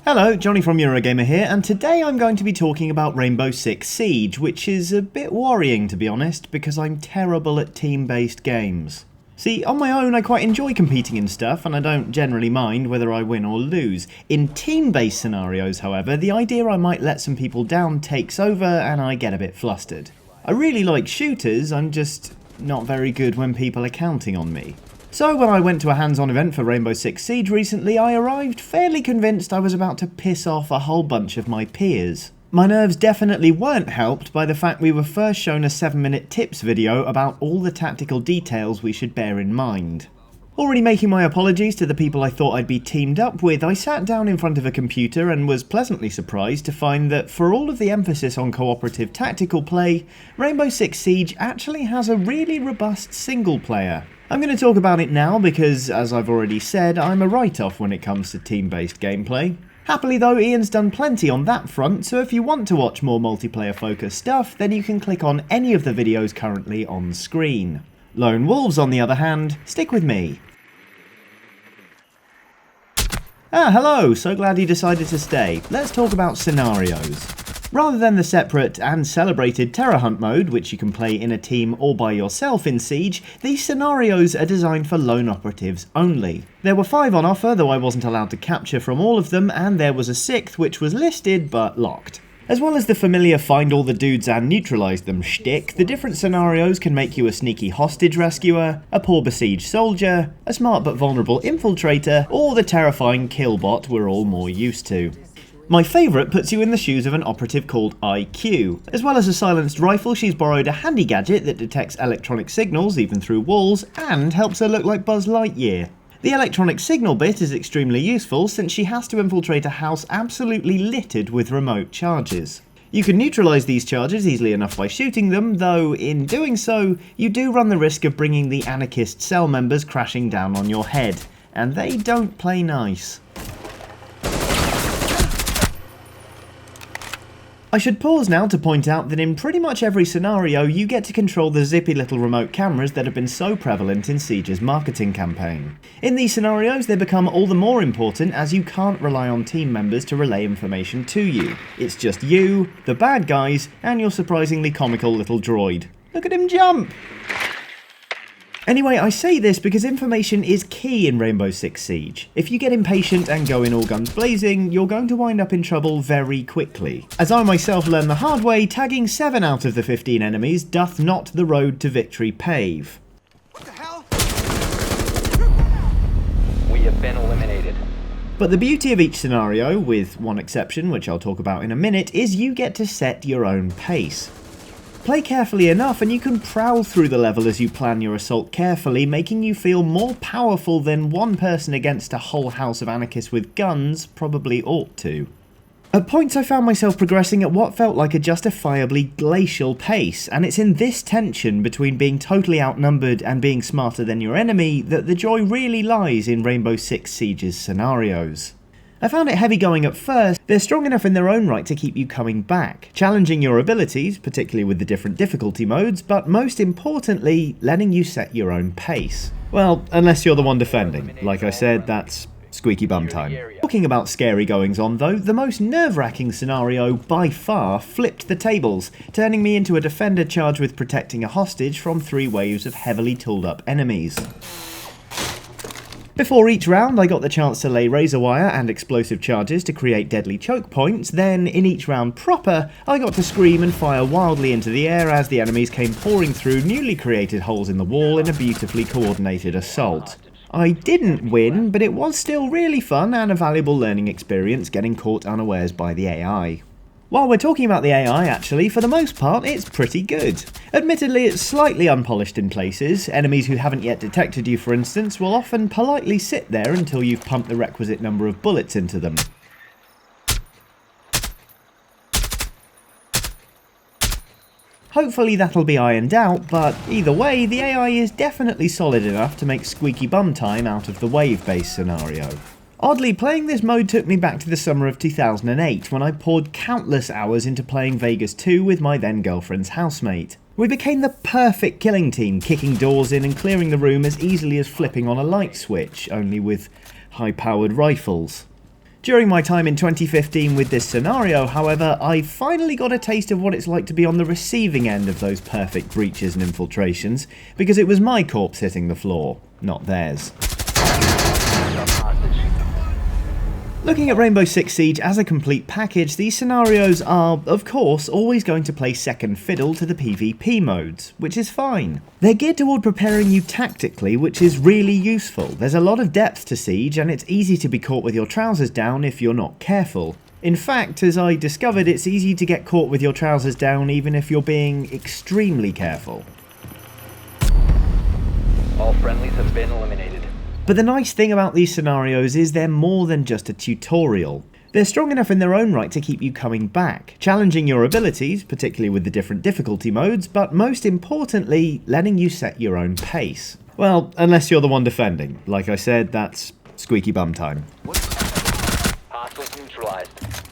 Hello, Johnny from Eurogamer here, and today I'm going to be talking about Rainbow Six Siege, which is a bit worrying to be honest, because I'm terrible at team-based games. See, on my own I quite enjoy competing in stuff, and I don't generally mind whether I win or lose. In team-based scenarios, however, the idea I might let some people down takes over and I get a bit flustered. I really like shooters, I'm just not very good when people are counting on me. So when I went to a hands-on event for Rainbow Six Siege recently, I arrived fairly convinced I was about to piss off a whole bunch of my peers. My nerves definitely weren't helped by the fact we were first shown a 7-minute tips video about all the tactical details we should bear in mind. Already making my apologies to the people I thought I'd be teamed up with, I sat down in front of a computer and was pleasantly surprised to find that for all of the emphasis on cooperative tactical play, Rainbow Six Siege actually has a really robust single player. I'm going to talk about it now because, as I've already said, I'm a write-off when it comes to team-based gameplay. Happily though, Ian's done plenty on that front, so if you want to watch more multiplayer-focused stuff, then you can click on any of the videos currently on screen. Lone Wolves, on the other hand, stick with me. Hello, so glad you decided to stay. Let's talk about scenarios. Rather than the separate and celebrated Terror Hunt mode, which you can play in a team or by yourself in Siege, these scenarios are designed for lone operatives only. There were 5 on offer, though I wasn't allowed to capture from all of them, and there was a 6th which was listed but locked. As well as the familiar find all the dudes and neutralise them shtick, the different scenarios can make you a sneaky hostage rescuer, a poor besieged soldier, a smart but vulnerable infiltrator, or the terrifying killbot we're all more used to. My favourite puts you in the shoes of an operative called IQ. As well as a silenced rifle, she's borrowed a handy gadget that detects electronic signals even through walls and helps her look like Buzz Lightyear. The electronic signal bit is extremely useful since she has to infiltrate a house absolutely littered with remote charges. You can neutralise these charges easily enough by shooting them, though in doing so, you do run the risk of bringing the anarchist cell members crashing down on your head, and they don't play nice. I should pause now to point out that in pretty much every scenario you get to control the zippy little remote cameras that have been so prevalent in Siege's marketing campaign. In these scenarios they become all the more important as you can't rely on team members to relay information to you. It's just you, the bad guys, and your surprisingly comical little droid. Look at him jump! Anyway, I say this because information is key in Rainbow Six Siege. If you get impatient and go in all guns blazing, you're going to wind up in trouble very quickly. As I myself learned the hard way, tagging 7 out of the 15 enemies doth not the road to victory pave. What the hell? We have been eliminated. But the beauty of each scenario, with one exception which I'll talk about in a minute, is you get to set your own pace. Play carefully enough and you can prowl through the level as you plan your assault carefully, making you feel more powerful than one person against a whole house of anarchists with guns probably ought to. At points I found myself progressing at what felt like a justifiably glacial pace, and it's in this tension between being totally outnumbered and being smarter than your enemy that the joy really lies in Rainbow Six Siege's scenarios. I found it heavy going at first. They're strong enough in their own right to keep you coming back, challenging your abilities, particularly with the different difficulty modes, but most importantly, letting you set your own pace. Well, unless you're the one defending. Like I said, that's squeaky bum time. Talking about scary goings on though, the most nerve-wracking scenario by far flipped the tables, turning me into a defender charged with protecting a hostage from 3 waves of heavily tooled up enemies. Before each round I got the chance to lay razor wire and explosive charges to create deadly choke points, then in each round proper I got to scream and fire wildly into the air as the enemies came pouring through newly created holes in the wall in a beautifully coordinated assault. I didn't win, but it was still really fun and a valuable learning experience getting caught unawares by the AI. While we're talking about the AI actually, for the most part it's pretty good. Admittedly it's slightly unpolished in places. Enemies who haven't yet detected you for instance will often politely sit there until you've pumped the requisite number of bullets into them. Hopefully that'll be ironed out, but either way the AI is definitely solid enough to make squeaky bum time out of the wave-based scenario. Oddly, playing this mode took me back to the summer of 2008 when I poured countless hours into playing Vegas 2 with my then girlfriend's housemate. We became the perfect killing team, kicking doors in and clearing the room as easily as flipping on a light switch, only with high-powered rifles. During my time in 2015 with this scenario, however, I finally got a taste of what it's like to be on the receiving end of those perfect breaches and infiltrations, because it was my corpse hitting the floor, not theirs. Looking at Rainbow Six Siege as a complete package, these scenarios are, of course, always going to play second fiddle to the PvP modes, which is fine. They're geared toward preparing you tactically, which is really useful. There's a lot of depth to Siege, and it's easy to be caught with your trousers down if you're not careful. In fact, as I discovered, it's easy to get caught with your trousers down even if you're being extremely careful. All friendlies have been eliminated. But the nice thing about these scenarios is they're more than just a tutorial. They're strong enough in their own right to keep you coming back, challenging your abilities, particularly with the different difficulty modes, but most importantly, letting you set your own pace. Well, unless you're the one defending. Like I said, that's squeaky bum time. Hostiles neutralized.